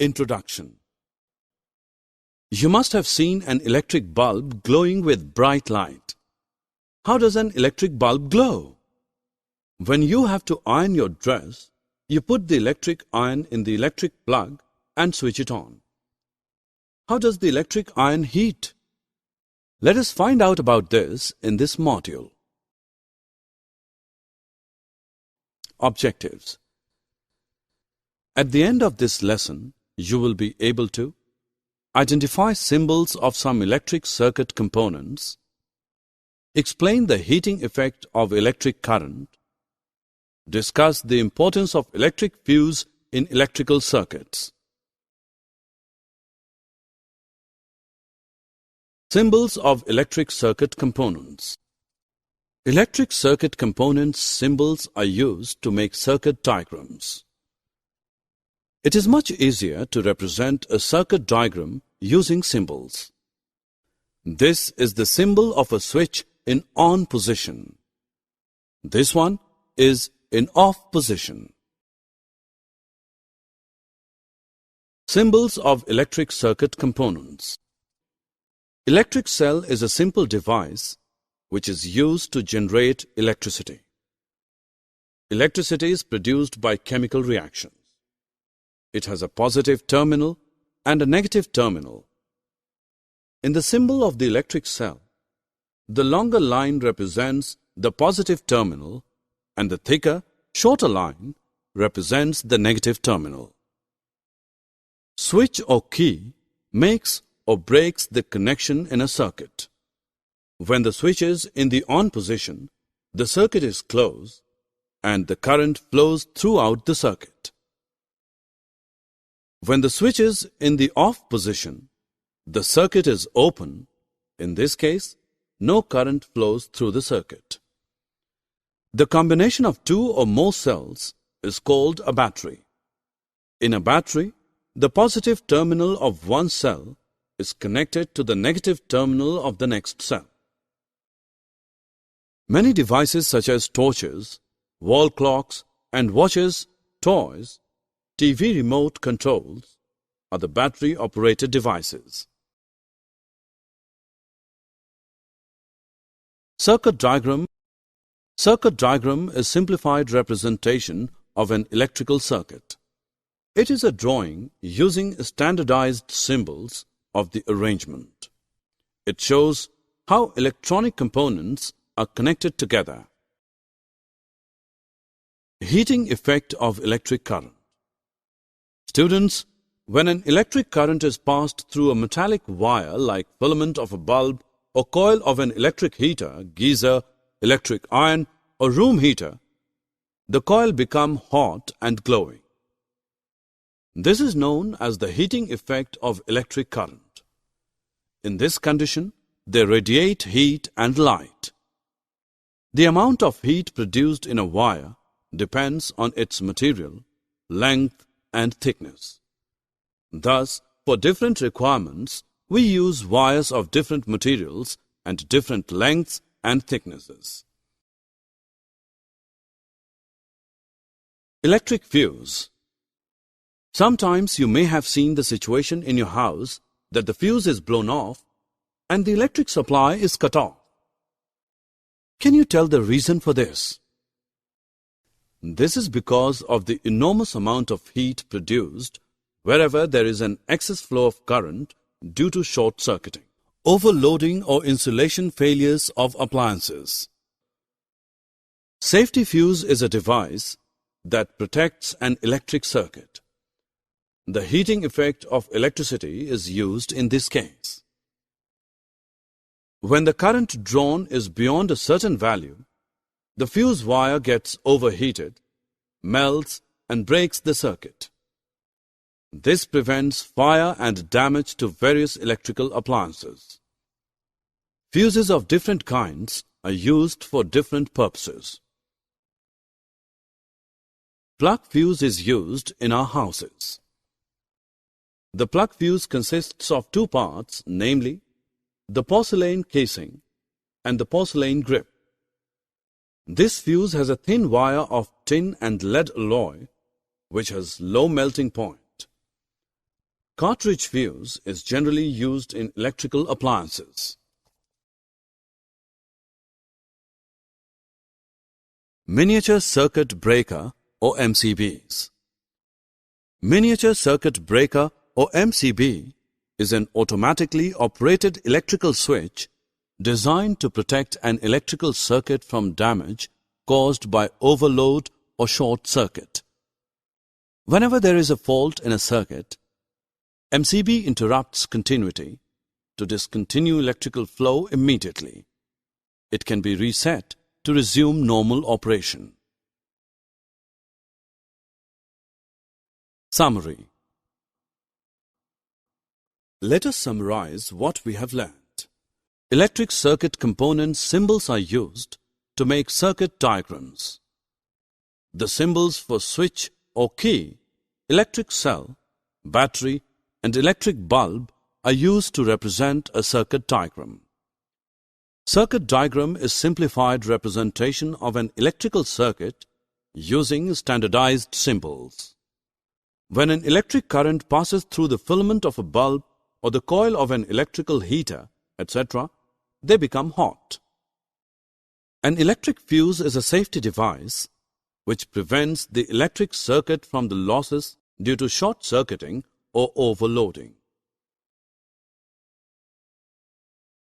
Introduction. You must have seen an electric bulb glowing with bright light. How does an electric bulb glow? When you have to iron your dress, you put the electric iron in the electric plug and switch it on. How does the electric iron heat? Let us find out about this in this module. Objectives. At the end of this lesson, you will be able to identify symbols of some electric circuit components, explain the heating effect of electric current, discuss the importance of electric fuse in electrical circuits. Symbols of electric circuit components. Electric circuit components' symbols are used to make circuit diagrams. It is much easier to represent a circuit diagram using symbols. This is the symbol of a switch in on position. This one is in off position. Symbols of electric circuit components. Electric cell is a simple device which is used to generate electricity. Electricity is produced by chemical reactions. It has a positive terminal and a negative terminal. In the symbol of the electric cell, the longer line represents the positive terminal and the thicker, shorter line represents the negative terminal. Switch or key makes or breaks the connection in a circuit. When the switch is in the on position, the circuit is closed and the current flows throughout the circuit. When the switch is in the off position, the circuit is open. In this case, no current flows through the circuit. The combination of two or more cells is called a battery. In a battery, the positive terminal of one cell is connected to the negative terminal of the next cell. Many devices such as torches, wall clocks, and watches, toys, TV remote controls are the battery-operated devices. Circuit diagram. Circuit diagram is simplified representation of an electrical circuit. It is a drawing using standardized symbols of the arrangement. It shows how electronic components are connected together. Heating effect of electric current. Students, when an electric current is passed through a metallic wire like filament of a bulb or coil of an electric heater, geyser, electric iron or room heater, the coil becomes hot and glowing. This is known as the heating effect of electric current. In this condition, they radiate heat and light. The amount of heat produced in a wire depends on its material, length, and thickness. Thus, for different requirements, we use wires of different materials and different lengths and thicknesses. Electric fuse. Sometimes you may have seen the situation in your house that the fuse is blown off and the electric supply is cut off. Can you tell the reason for this? This is because of the enormous amount of heat produced wherever there is an excess flow of current due to short-circuiting, overloading or insulation failures of appliances. Safety fuse is a device that protects an electric circuit. The heating effect of electricity is used in this case. When the current drawn is beyond a certain value, the fuse wire gets overheated, melts, and breaks the circuit. This prevents fire and damage to various electrical appliances. Fuses of different kinds are used for different purposes. Plug fuse is used in our houses. The plug fuse consists of two parts, namely, the porcelain casing and the porcelain grip. This fuse has a thin wire of tin and lead alloy which has low melting point. cartridge fuse is generally used in electrical appliances. Miniature circuit breaker or MCBs. Miniature circuit breaker or MCB is an automatically operated electrical switch designed to protect an electrical circuit from damage caused by overload or short circuit. Whenever there is a fault in a circuit, MCB interrupts continuity to discontinue electrical flow immediately. It can be reset to resume normal operation. Summary. Let us summarize what we have learned. Electric circuit component symbols are used to make circuit diagrams. The symbols for switch or key, electric cell, battery, and electric bulb are used to represent a circuit diagram. Circuit diagram is simplified representation of an electrical circuit using standardized symbols. When an electric current passes through the filament of a bulb or the coil of an electrical heater, etc., they become hot. An electric fuse is a safety device which prevents the electric circuit from the losses due to short circuiting or overloading.